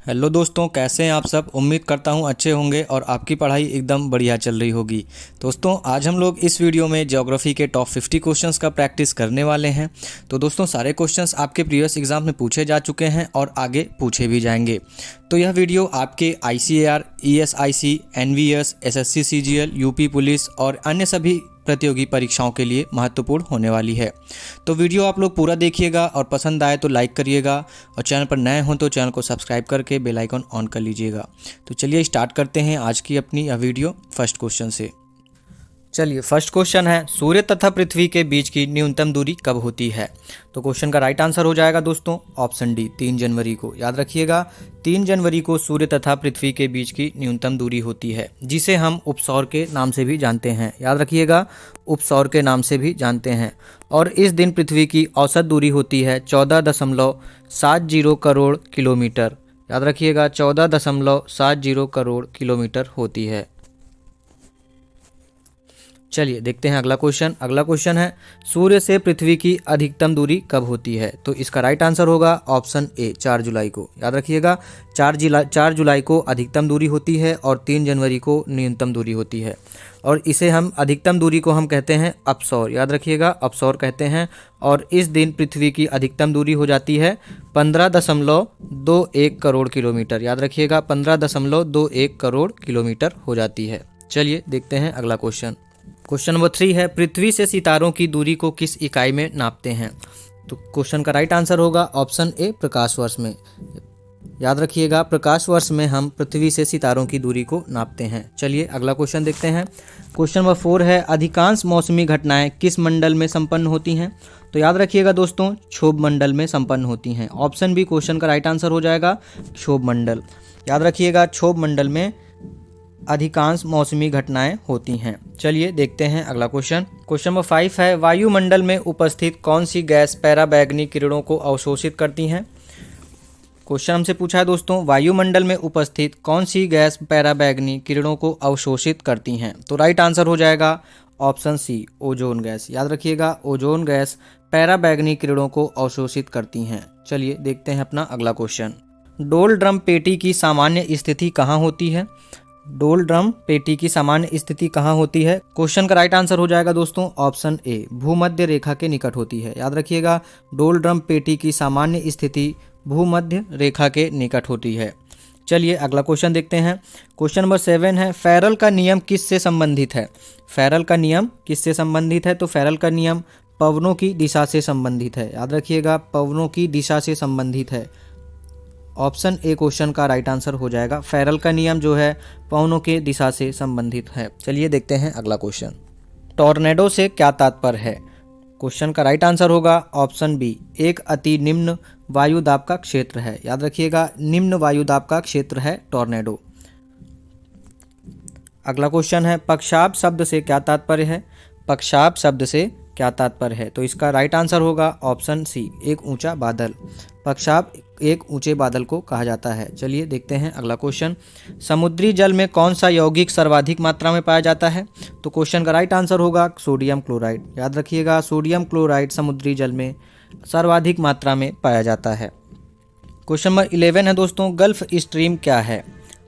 Hello दोस्तों, कैसे हैं आप सब। उम्मीद करता हूं अच्छे होंगे और आपकी पढ़ाई एकदम बढ़िया चल रही होगी। दोस्तों, आज हम लोग इस वीडियो में ज्योग्राफी के टॉप 50 क्वेश्चंस का प्रैक्टिस करने वाले हैं। तो दोस्तों, सारे क्वेश्चंस आपके प्रीवियस एग्जाम में पूछे जा चुके हैं और आगे पूछे भी जाएंगे। तो यह वीडियो आपके ICAR, ESIC, NVS, SSC CGL, UP police और अन्य सभी प्रतियोगी परीक्षाओं के लिए महत्वपूर्ण होने वाली है। तो वीडियो आप लोग पूरा देखिएगा और पसंद आए तो लाइक करिएगा और चैनल पर नए हों तो चैनल को सब्सक्राइब करके बेल आइकन ऑन कर लीजिएगा। तो चलिए स्टार्ट करते हैं आज की अपनी यह वीडियो फर्स्ट क्वेश्चन से। चलिए, फर्स्ट क्वेश्चन है, सूर्य तथा पृथ्वी के बीच की न्यूनतम दूरी कब होती है। तो क्वेश्चन का राइट आंसर हो जाएगा दोस्तों ऑप्शन डी, 3 जनवरी को। याद रखिएगा, 3 जनवरी को सूर्य तथा पृथ्वी के बीच की न्यूनतम दूरी होती है, जिसे हम उपसौर के नाम से भी जानते हैं। याद रखिएगा, उपसौर के नाम से भी जानते हैं। और इस दिन पृथ्वी की औसत दूरी होती है 14.70 करोड़ किलोमीटर। याद रखिएगा, 14.70 करोड़ किलोमीटर होती है। चलिए देखते हैं अगला क्वेश्चन। अगला क्वेश्चन है, सूर्य से पृथ्वी की अधिकतम दूरी कब होती है। तो इसका राइट आंसर होगा ऑप्शन ए, 4 जुलाई को। याद रखिएगा, 4 जुलाई को अधिकतम दूरी होती है और 3 जनवरी को न्यूनतम दूरी होती है। और इसे हम अधिकतम दूरी को हम कहते हैं अपसौर। याद रखिएगा, अपसौर कहते हैं। और इस दिन पृथ्वी की अधिकतम दूरी हो जाती है 15.21 करोड़ किलोमीटर। याद रखिएगा, 15.21 करोड़ किलोमीटर हो जाती है। चलिए देखते हैं अगला क्वेश्चन। क्वेश्चन नंबर 3 है, पृथ्वी से सितारों की दूरी को किस इकाई में नापते हैं। तो क्वेश्चन का राइट आंसर होगा ऑप्शन ए, प्रकाश वर्ष में। याद रखिएगा, प्रकाश वर्ष में हम पृथ्वी से सितारों की दूरी को नापते हैं। चलिए अगला क्वेश्चन देखते हैं। क्वेश्चन नंबर 4 है, अधिकांश मौसमी घटनाएं किस मंडल में संपन्न होती हैं। तो याद रखिएगा दोस्तों, क्षोभ मंडल में संपन्न होती हैं। ऑप्शन बी क्वेश्चन का राइट आंसर हो जाएगा, क्षोभ मंडल। याद रखिएगा, क्षोभ मंडल में अधिकांश मौसमी घटनाएं होती हैं। चलिए देखते हैं अगला क्वेश्चन। क्वेश्चन नंबर 5 है, वायुमंडल में उपस्थित कौन सी गैस पराबैंगनी किरणों को अवशोषित करती हैं। क्वेश्चन हमसे पूछा है दोस्तों, वायुमंडल में उपस्थित कौन सी गैस पराबैंगनी किरणों को अवशोषित करती हैं। तो राइट आंसर हो जाएगा ऑप्शन सी, ओजोन गैस। याद रखिएगा, ओजोन गैस पराबैंगनी किरणों को अवशोषित करती हैं। चलिए देखते हैं अपना अगला क्वेश्चन। डोल ड्रम पेटी की सामान्य स्थिति कहाँ होती है। डोल ड्रम पेटी की सामान्य स्थिति कहाँ होती है। क्वेश्चन का राइट आंसर हो जाएगा दोस्तों ऑप्शन ए, भूमध्य रेखा के निकट होती है। याद रखिएगा, डोल ड्रम पेटी की सामान्य स्थिति भूमध्य रेखा के निकट होती है। चलिए अगला क्वेश्चन देखते हैं। क्वेश्चन नंबर 7 है, फेरल का नियम किससे संबंधित है। फेरल का नियम किससे संबंधित है। तो फेरल का नियम पवनों की दिशा से संबंधित है। याद रखिएगा, पवनों की दिशा से संबंधित है। ऑप्शन ए क्वेश्चन का राइट आंसर हो जाएगा, फेरल का नियम जो है पवनों के दिशा से संबंधित है। चलिए देखते हैं अगला क्वेश्चन। टॉर्नेडो से क्या तात्पर्य है। क्वेश्चन का राइट आंसर होगा ऑप्शन बी, एक अति निम्न वायुदाब का क्षेत्र है। याद रखिएगा, निम्न वायुदाब का क्षेत्र है टॉर्नेडो। अगला क्वेश्चन है, पक्षाप शब्द से क्या तात्पर्य है। पक्षाप शब्द से क्या तात्पर्य है। तो इसका राइट आंसर होगा ऑप्शन सी, एक ऊंचा बादल। पक्षाप एक ऊंचे बादल को कहा जाता है। चलिए देखते हैं अगला क्वेश्चन। समुद्री जल में कौन सा यौगिक सर्वाधिक मात्रा में पाया जाता है। तो क्वेश्चन का राइट आंसर होगा सोडियम क्लोराइड। याद रखिएगा, सोडियम क्लोराइड समुद्री जल में सर्वाधिक मात्रा में पाया जाता है। क्वेश्चन नंबर 11 है दोस्तों, गल्फ स्ट्रीम क्या है।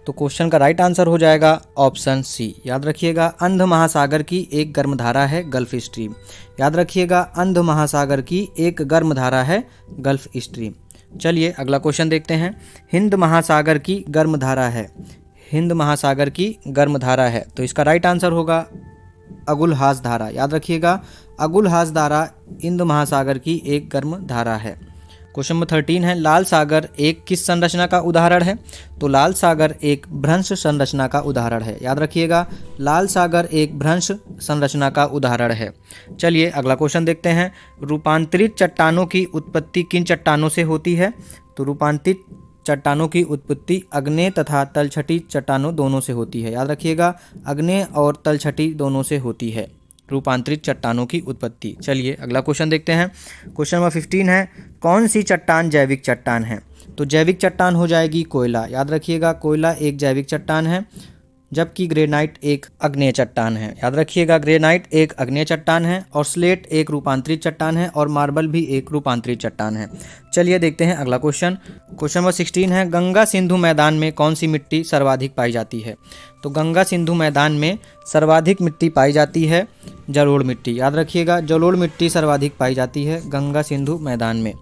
तो क्वेश्चन का राइट आंसर हो जाएगा ऑप्शन सी। याद रखिएगा, अंध महासागर की एक गर्मधारा है गल्फ स्ट्रीम। याद रखिएगा, अंध महासागर की एक गर्मधारा है गल्फ स्ट्रीम। चलिए अगला क्वेश्चन देखते हैं। हिंद महासागर की गर्मधारा है। हिंद महासागर की गर्मधारा है। तो इसका राइट आंसर होगा अगुलहास धारा। याद रखिएगा, अगुलहास धारा हिंद महासागर की एक गर्मधारा है। क्वेश्चन नंबर 13 है, लाल सागर एक किस संरचना का उदाहरण है। तो लाल सागर एक भ्रंश संरचना का उदाहरण है। याद रखिएगा, लाल सागर एक भ्रंश संरचना का उदाहरण है। चलिए अगला क्वेश्चन देखते हैं। रूपांतरित चट्टानों की उत्पत्ति किन चट्टानों से होती है। तो रूपांतरित चट्टानों की उत्पत्ति अग्नेय तथा तलछटी चट्टानों दोनों से होती है। याद रखिएगा, अग्नेय और तलछटी दोनों से होती है रूपांतरित चट्टानों की उत्पत्ति। चलिए अगला क्वेश्चन देखते हैं। क्वेश्चन नंबर 15 है, कौन सी चट्टान जैविक चट्टान है। तो जैविक चट्टान हो जाएगी कोयला। याद रखिएगा, कोयला एक जैविक चट्टान है। जबकि ग्रेनाइट एक आग्नेय चट्टान है। याद रखिएगा, ग्रेनाइट एक आग्नेय चट्टान है और स्लेट एक रूपांतरित चट्टान है और मार्बल भी एक रूपांतरित चट्टान है। चलिए देखते हैं अगला क्वेश्चन। क्वेश्चन नंबर 16 है, गंगा सिंधु मैदान में कौन सी मिट्टी सर्वाधिक पाई जाती है? तो गंगा सिंधु मैदान में सर्वाधिक मिट्टी पाई जाती है जलोढ़ मिट्टी। याद रखिएगा, जलोढ़ मिट्टी सर्वाधिक पाई जाती है गंगा सिंधु मैदान में।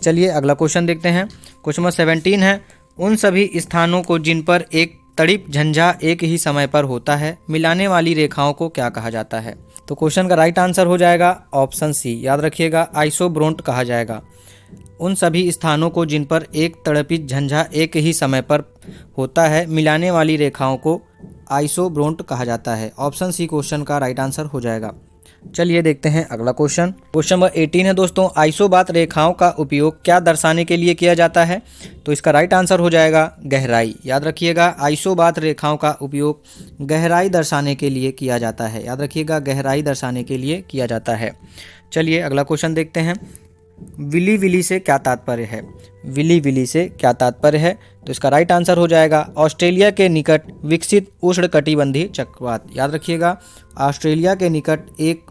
चलिए अगला क्वेश्चन देखते हैं। क्वेश्चन नंबर 17 है, उन सभी स्थानों को जिन पर एक तड़िप झंझा एक ही समय पर होता है, मिलाने वाली रेखाओं को क्या कहा जाता है? तो क्वेश्चन का राइट आंसर हो जाएगा ऑप्शन सी। याद रखिएगा, आइसोब्रोंट कहा जाएगा। उन सभी स्थानों को जिन पर एक तड़पित झंझा एक ही समय पर होता है, मिलाने वाली रेखाओं को आइसोब्रोंट कहा जाता है। ऑप्शन सी क्वेश्चन का राइट आंसर हो जाएगा। चलिए देखते हैं अगला क्वेश्चन। क्वेश्चन नंबर 18 है दोस्तों, आइसोबात रेखाओं का उपयोग क्या दर्शाने के लिए किया जाता है? तो इसका राइट आंसर हो जाएगा गहराई। याद रखिएगा, आइसोबात रेखाओं का उपयोग गहराई दर्शाने के लिए किया जाता है। याद रखिएगा, गहराई दर्शाने के लिए किया जाता है। चलिए अगला क्वेश्चन देखते हैं। विली विली से क्या तात्पर्य है? विली विली से क्या तात्पर्य है? तो इसका राइट आंसर हो जाएगा ऑस्ट्रेलिया के निकट विकसित उष्णकटिबंधीय चक्रवात। याद रखिएगा, ऑस्ट्रेलिया के निकट एक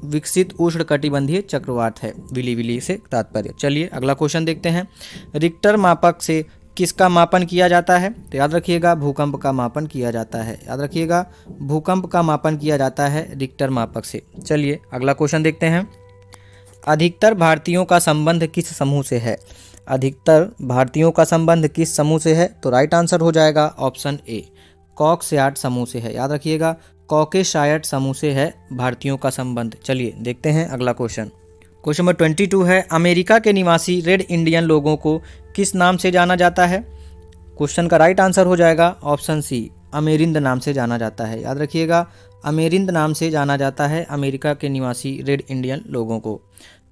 विकसित उष्णकटिबंधीय चक्रवात है विली विली से तात्पर्य। चलिए अगला क्वेश्चन देखते हैं। रिक्टर मापक से किसका मापन किया जाता है? तो याद रखिएगा, भूकंप का मापन किया जाता है। याद रखिएगा, भूकंप का मापन किया जाता है रिक्टर मापक से। चलिए अगला क्वेश्चन देखते हैं। अधिकतर भारतीयों का संबंध किस समूह से है? अधिकतर भारतीयों का संबंध किस समूह से है? तो राइट आंसर हो जाएगा ऑप्शन ए, कॉकसयार्ड समूह से है। याद रखिएगा, कॉकेशायर्ड समूह से है भारतीयों का संबंध। चलिए देखते हैं अगला क्वेश्चन। क्वेश्चन नंबर 22 है, अमेरिका के निवासी रेड इंडियन लोगों को किस नाम से जाना जाता है? क्वेश्चन का राइट आंसर हो जाएगा ऑप्शन सी, अमेरिंद नाम से जाना जाता है। याद रखिएगा, अमेरिंद नाम से जाना जाता है अमेरिका के निवासी रेड इंडियन लोगों को।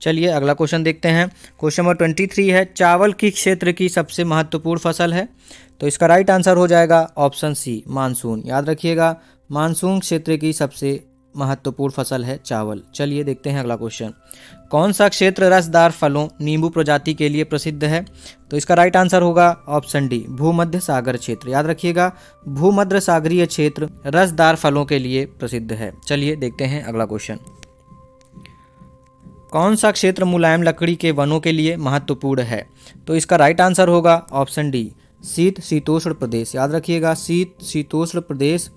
चलिए अगला क्वेश्चन देखते हैं। क्वेश्चन नंबर 23 है, चावल किस क्षेत्र की सबसे महत्वपूर्ण फसल है? तो इसका राइट आंसर हो जाएगा ऑप्शन सी, मानसून। याद रखिएगा, मानसून क्षेत्र की सबसे महत्वपूर्ण फसल है चावल। चलिए देखते हैं अगला क्वेश्चन। कौन सा क्षेत्र रसदार फलों नींबू प्रजाति के लिए प्रसिद्ध है? तो इसका राइट आंसर होगा ऑप्शन डी, भूमध्य सागर क्षेत्र। याद रखिएगा, भूमध्य सागरीय क्षेत्र रसदार फलों के लिए प्रसिद्ध है। चलिए देखते हैं अगला क्वेश्चन। कौन सा क्षेत्र मुलायम लकड़ी के वनों के लिए महत्वपूर्ण है? तो इसका राइट आंसर होगा ऑप्शन डी, शीत शीतोष्ण प्रदेश। याद रखिएगा, शीत शीतोष्ण प्रदेश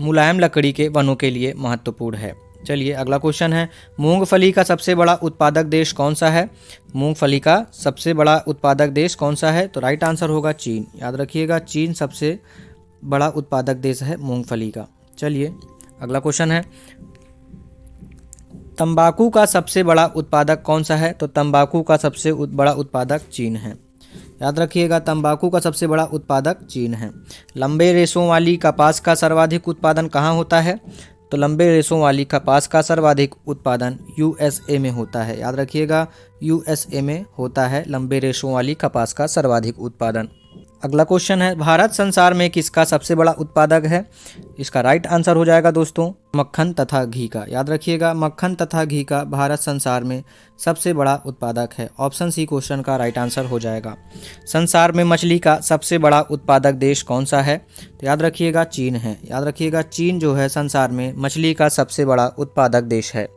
मुलायम लकड़ी के वनों के लिए महत्वपूर्ण है। चलिए अगला क्वेश्चन है, मूंगफली का सबसे बड़ा उत्पादक देश कौन सा है? मूंगफली का सबसे बड़ा उत्पादक देश कौन सा है? तो राइट आंसर होगा चीन। याद रखिएगा, चीन सबसे बड़ा उत्पादक देश है मूंगफली का। चलिए अगला क्वेश्चन है, तंबाकू का सबसे बड़ा उत्पादक कौन सा है? तो तंबाकू का सबसे बड़ा उत्पादक चीन है। याद रखिएगा, तंबाकू का सबसे बड़ा उत्पादक चीन है। लंबे रेशों वाली कपास का सर्वाधिक उत्पादन कहाँ होता है? तो लंबे रेशों वाली कपास का सर्वाधिक उत्पादन यूएसए में होता है। याद रखिएगा, यूएसए में होता है लंबे रेशों वाली कपास का सर्वाधिक उत्पादन। अगला क्वेश्चन है, भारत संसार में किसका सबसे बड़ा उत्पादक है? इसका राइट आंसर हो जाएगा दोस्तों मक्खन तथा घी का। याद रखिएगा, मक्खन तथा घी का भारत संसार में सबसे बड़ा उत्पादक है। ऑप्शन सी क्वेश्चन का राइट आंसर हो जाएगा। संसार में मछली का सबसे बड़ा उत्पादक देश कौन सा है? तो याद रखिएगा, चीन है। याद रखिएगा, चीन जो है संसार में मछली का सबसे बड़ा उत्पादक देश है।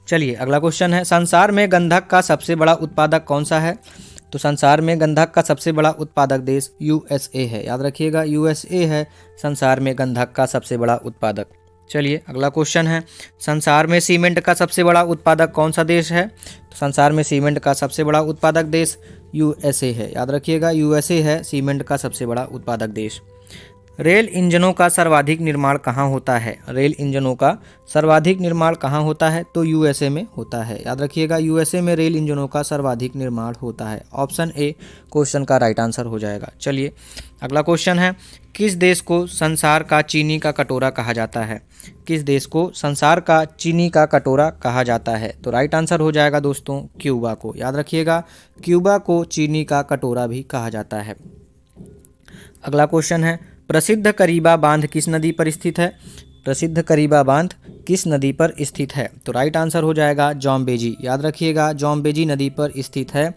चलिए अगला क्वेश्चन है, संसार में गंधक का सबसे बड़ा उत्पादक कौन सा है? तो संसार में गंधक का सबसे बड़ा उत्पादक देश यूएसए है। याद रखिएगा, यूएसए है संसार में गंधक का सबसे बड़ा उत्पादक। चलिए अगला क्वेश्चन है, संसार में सीमेंट का सबसे बड़ा उत्पादक कौन सा देश है? तो संसार में सीमेंट का सबसे बड़ा उत्पादक देश यूएसए है। याद रखिएगा, यूएसए है सीमेंट का सबसे बड़ा उत्पादक देश। रेल इंजनों का सर्वाधिक निर्माण कहाँ होता है? रेल इंजनों का सर्वाधिक निर्माण कहाँ होता है? तो यूएसए में होता है। याद रखिएगा, यूएसए में रेल इंजनों का सर्वाधिक निर्माण होता है। ऑप्शन ए क्वेश्चन का राइट आंसर हो जाएगा। चलिए अगला क्वेश्चन है, किस देश को संसार का चीनी का कटोरा कहा जाता है? किस देश को संसार का चीनी का कटोरा कहा जाता है? तो राइट आंसर हो जाएगा दोस्तों क्यूबा को। याद रखिएगा, क्यूबा को चीनी का कटोरा भी कहा जाता है। अगला क्वेश्चन है, प्रसिद्ध करीबा बांध किस नदी पर स्थित है? प्रसिद्ध करीबा बांध किस नदी पर स्थित है? तो राइट आंसर हो जाएगा जॉम्बेजी। याद रखिएगा, जॉम्बेजी नदी पर स्थित है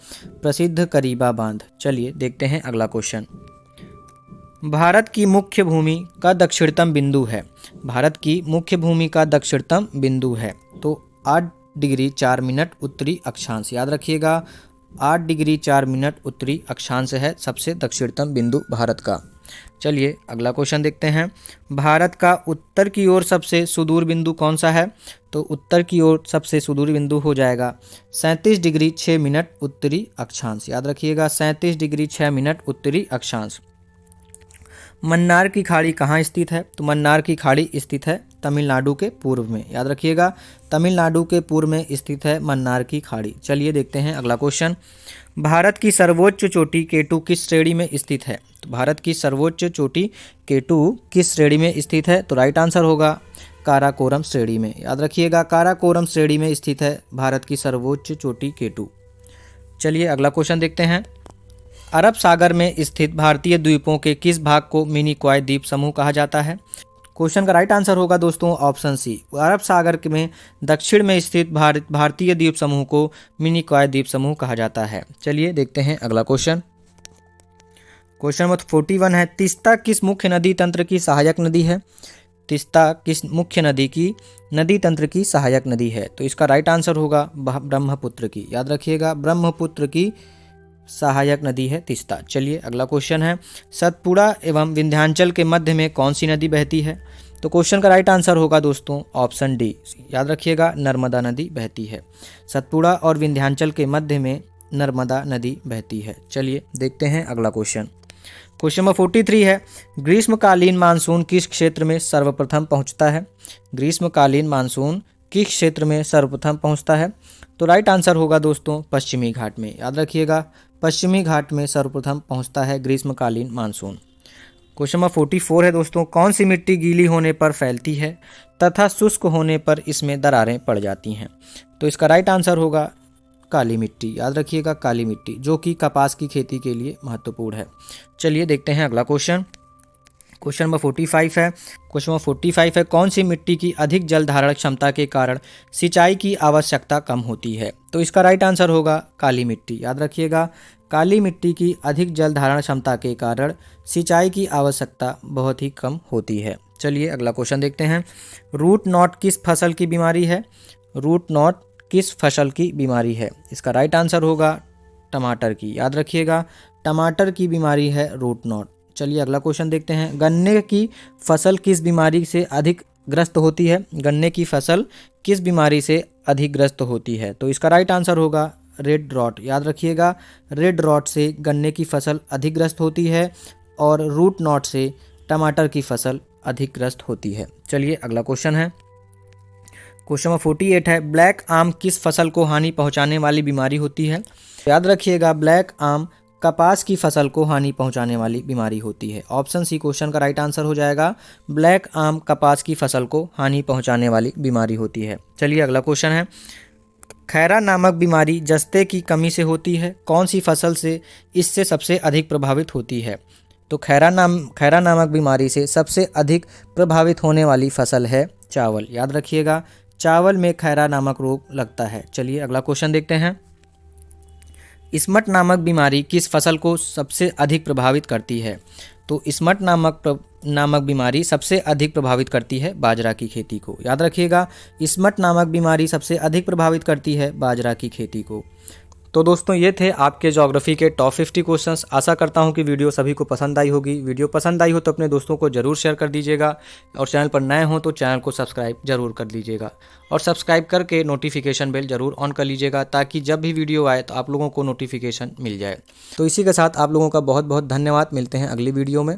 प्रसिद्ध करीबा बांध। चलिए देखते हैं अगला क्वेश्चन। भारत की मुख्य भूमि का दक्षिणतम बिंदु है। भारत की मुख्य भूमि का दक्षिणतम बिंदु है तो 8 डिग्री 4 मिनट उत्तरी अक्षांश। याद रखिएगा 8 डिग्री 4 मिनट उत्तरी अक्षांश है सबसे दक्षिणतम बिंदु भारत का। चलिए अगला क्वेश्चन देखते हैं। भारत का उत्तर की ओर सबसे सुदूर बिंदु कौन सा है? तो उत्तर की ओर सबसे सुदूर बिंदु हो जाएगा 37 डिग्री 6 मिनट उत्तरी अक्षांश। याद रखिएगा 37 डिग्री 6 मिनट उत्तरी अक्षांश। मन्नार की खाड़ी कहाँ स्थित है? तो मन्नार की खाड़ी स्थित है तमिलनाडु के पूर्व में। याद रखिएगा तमिलनाडु के पूर्व में स्थित है मन्नार की खाड़ी। चलिए देखते हैं अगला क्वेश्चन। भारत की सर्वोच्च चोटी K2 किस श्रेणी में स्थित है? तो भारत की सर्वोच्च चोटी K2 किस श्रेणी में स्थित है? तो राइट आंसर होगा काराकोरम श्रेणी में। याद रखिएगा काराकोरम श्रेणी में स्थित है भारत की सर्वोच्च चोटी K2। चलिए अगला क्वेश्चन देखते हैं। अरब सागर में स्थित भारतीय द्वीपों के किस भाग को मिनिकॉय द्वीप समूह कहा जाता है? क्वेश्चन का राइट आंसर होगा दोस्तों ऑप्शन सी। अरब सागर में दक्षिण में स्थित भारतीय द्वीप समूह को मिनिकॉय द्वीप समूह कहा जाता है। चलिए देखते हैं अगला क्वेश्चन। क्वेश्चन नंबर 41 है। तीस्ता किस मुख्य नदी तंत्र की सहायक नदी है? तीस्ता किस मुख्य नदी की नदी तंत्र की सहायक नदी है? तो इसका राइट आंसर होगा ब्रह्मपुत्र की। याद रखिएगा ब्रह्मपुत्र की सहायक नदी है तीस्ता। चलिए अगला क्वेश्चन है। सतपुड़ा एवं विंध्याचल के मध्य में कौन सी नदी बहती है? तो क्वेश्चन का राइट आंसर होगा दोस्तों ऑप्शन डी। याद रखिएगा नर्मदा नदी बहती है। सतपुड़ा और विंध्याचल के मध्य में नर्मदा नदी बहती है। चलिए देखते हैं अगला क्वेश्चन। क्वेश्चन नंबर 43 है। ग्रीष्मकालीन मानसून किस क्षेत्र में सर्वप्रथम पहुंचता है? ग्रीष्मकालीन मानसून किस क्षेत्र में सर्वप्रथम पहुंचता है? तो राइट आंसर होगा दोस्तों पश्चिमी घाट में। याद रखिएगा पश्चिमी घाट में सर्वप्रथम पहुंचता है ग्रीष्मकालीन मानसून। क्वेश्चन नंबर 44 है दोस्तों। कौन सी मिट्टी गीली होने पर फैलती है तथा शुष्क होने पर इसमें दरारें पड़ जाती हैं? तो इसका राइट आंसर होगा काली मिट्टी। याद रखिएगा काली मिट्टी, जो कि कपास की खेती के लिए महत्वपूर्ण है। चलिए देखते हैं अगला क्वेश्चन। क्वेश्चन नंबर 45 है। क्वेश्चन नंबर 45 है। कौन सी मिट्टी की अधिक जल धारण क्षमता के कारण सिंचाई की आवश्यकता कम होती है? तो इसका राइट आंसर होगा काली मिट्टी। याद रखिएगा काली मिट्टी की अधिक जल धारण क्षमता के कारण सिंचाई की आवश्यकता बहुत ही कम होती है। चलिए अगला क्वेश्चन देखते हैं। रूट नॉट किस फसल की बीमारी है? रूट नॉट किस फसल की बीमारी है? इसका राइट आंसर होगा टमाटर की। याद रखिएगा टमाटर की बीमारी है रूट नॉट। चलिए अगला क्वेश्चन देखते हैं। गन्ने की फसल किस बीमारी से अधिक ग्रस्त होती है? गन्ने की फसल किस बीमारी से अधिक ग्रस्त होती है? तो इसका राइट आंसर होगा रेड रॉट। याद रखिएगा रेड रॉट से गन्ने की फसल अधिक ग्रस्त होती है और रूट नॉट से टमाटर की फसल अधिक ग्रस्त होती है। चलिए अगला क्वेश्चन है। क्वेश्चन नंबर 48 है। ब्लैक आम किस फसल को हानि पहुंचाने वाली बीमारी होती है? याद रखिएगा ब्लैक आम कपास की फसल को हानि पहुंचाने वाली बीमारी होती है। ऑप्शन सी क्वेश्चन का राइट आंसर हो जाएगा। ब्लैक आम कपास की फसल को हानि पहुंचाने वाली बीमारी होती है। चलिए अगला क्वेश्चन है। खैरा नामक बीमारी जस्ते की कमी से होती है। कौन सी फसल से इससे सबसे अधिक प्रभावित होती है? तो खैरा नामक बीमारी से सबसे अधिक प्रभावित होने वाली फसल है चावल। याद रखिएगा चावल में खैरा नामक रोग लगता है। चलिए अगला क्वेश्चन देखते हैं। स्मट नामक बीमारी किस फसल को सबसे अधिक प्रभावित करती है? तो स्मट नामक बीमारी सबसे अधिक प्रभावित करती है बाजरा की खेती को। याद रखिएगा स्मट नामक बीमारी सबसे अधिक प्रभावित करती है बाजरा की खेती को। तो दोस्तों ये थे आपके ज्योग्राफी के टॉप 50 क्वेश्चंस। आशा करता हूँ कि वीडियो सभी को पसंद आई होगी। वीडियो पसंद आई हो तो अपने दोस्तों को जरूर शेयर कर दीजिएगा और चैनल पर नए हो तो चैनल को सब्सक्राइब जरूर कर लीजिएगा और सब्सक्राइब करके नोटिफिकेशन बेल जरूर ऑन कर लीजिएगा ताकि जब भी वीडियो आए तो आप लोगों को नोटिफिकेशन मिल जाए। तो इसी के साथ आप लोगों का बहुत बहुत धन्यवाद। मिलते हैं अगली वीडियो में।